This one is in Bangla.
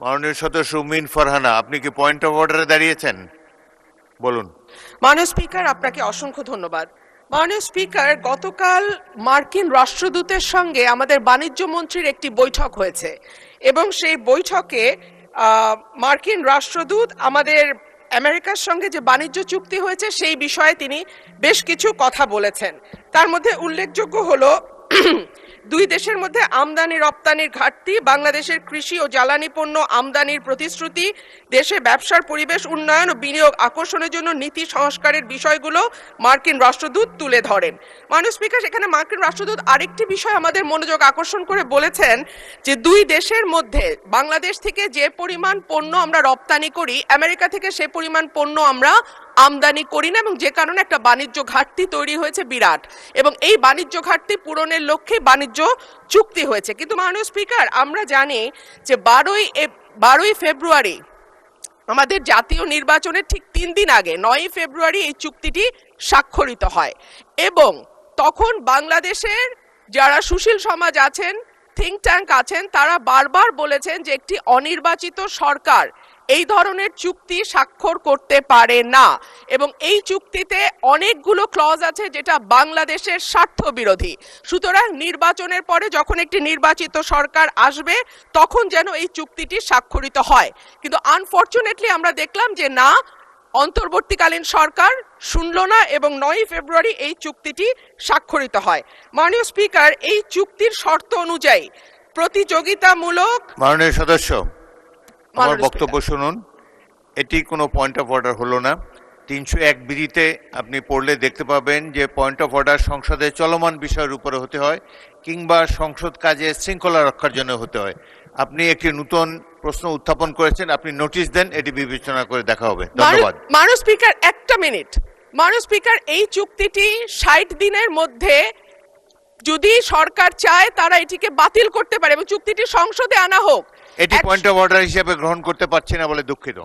মাননীয় সদস্য উমিন ফারহানা, আপনি কি পয়েন্ট অফ অর্ডারে দাঁড়িয়েছেন? বলুন। মাননীয় স্পিকার, আপনাকে অসংখ্য ধন্যবাদ। মাননীয় স্পিকার, গতকাল মার্কিন রাষ্ট্রদূতের সঙ্গে আমাদের বাণিজ্য মন্ত্রীর একটি বৈঠক হয়েছে এবং সেই বৈঠকে মার্কিন রাষ্ট্রদূত আমাদের আমেরিকার সঙ্গে যে বাণিজ্য চুক্তি হয়েছে সেই বিষয়ে তিনি বেশ কিছু কথা বলেছেন। তার মধ্যে উল্লেখযোগ্য হলো দুই দেশের মধ্যে আমদানি রপ্তানির ঘাটতি, বাংলাদেশের কৃষি ও জ্বালানি পণ্য আমদানির প্রতিশ্রুতি, দেশে ব্যবসার পরিবেশ উন্নয়ন ও বিনিয়োগ আকর্ষণের জন্য নীতি সংস্কারের বিষয়গুলো মার্কিন রাষ্ট্রদূত তুলে ধরেন। মাননীয় স্পিকার, সেখানে মার্কিন রাষ্ট্রদূত আরেকটি বিষয় আমাদের মনোযোগ আকর্ষণ করে বলেছেন যে দুই দেশের মধ্যে বাংলাদেশ থেকে যে পরিমাণ পণ্য আমরা রপ্তানি করি, আমেরিকা থেকে সে পরিমাণ পণ্য আমরা আমদানি করি না এবং যে কারণে একটা বাণিজ্য ঘাটতি তৈরি হয়েছে বিরাট, এবং এই বাণিজ্য ঘাটতি পূরণের লক্ষ্যে বাণিজ্য চুক্তি হয়েছে। কিন্তু মাননীয় স্পিকার, আমরা জানি যে 12ই ফেব্রুয়ারি আমাদের জাতীয় নির্বাচনের ঠিক 3 দিন আগে 9ই ফেব্রুয়ারি এই চুক্তিটি স্বাক্ষরিত হয় এবং তখন বাংলাদেশের যারা সুশীল সমাজ আছেন, থিঙ্ক ট্যাঙ্ক আছেন, তারা বারবার বলেছেন যে একটি অনির্বাচিত সরকার এই ধরনের চুক্তি স্বাক্ষর করতে পারে না এবং এই চুক্তিতে অনেকগুলো ক্লজ আছে যেটা বাংলাদেশের স্বার্থ বিরোধী। সুতরাং নির্বাচনের পরে যখন একটি নির্বাচিত সরকার আসবে তখন যেন এই চুক্তিটি স্বাক্ষরিত হয়। কিন্তু আনফরচুনেটলি আমরা দেখলাম যে না, অন্তর্বর্তীকালীন সরকার শুনল না এবং 9ই ফেব্রুয়ারি এই চুক্তিটি স্বাক্ষরিত হয়। মাননীয় স্পিকার, এই চুক্তির শর্ত অনুযায়ী প্রতিযোগিতামূলক। মাননীয় সদস্য, আমার বক্তব্য শুনুন। এটি কোনো পয়েন্ট অফ অর্ডার হলো না। 301 বিধিতে আপনি পড়লে দেখতে পাবেন যে পয়েন্ট অফ অর্ডার সংসদে চলমান বিষয়ের উপরে হতে হয় কিংবা সংসদ কাজে শৃঙ্খলা রক্ষার জন্য হতে হয়। আপনি একটি নতুন প্রশ্ন উত্থাপন করেছেন, আপনি নোটিশ দেন, এটি বিবেচনা করে দেখা হবে। ধন্যবাদ। মাননীয় স্পিকার, একটা মিনিট। মাননীয় স্পিকার, এই চুক্তিটি 60 দিনের মধ্যে যদি সরকার চায় তারা এটিকে বাতিল করতে পারে এবং চুক্তিটি সংসদে আনা হোক। এটি পয়েন্ট অফ অর্ডার হিসেবে গ্রহণ করতে পারছি না বলে দুঃখিত।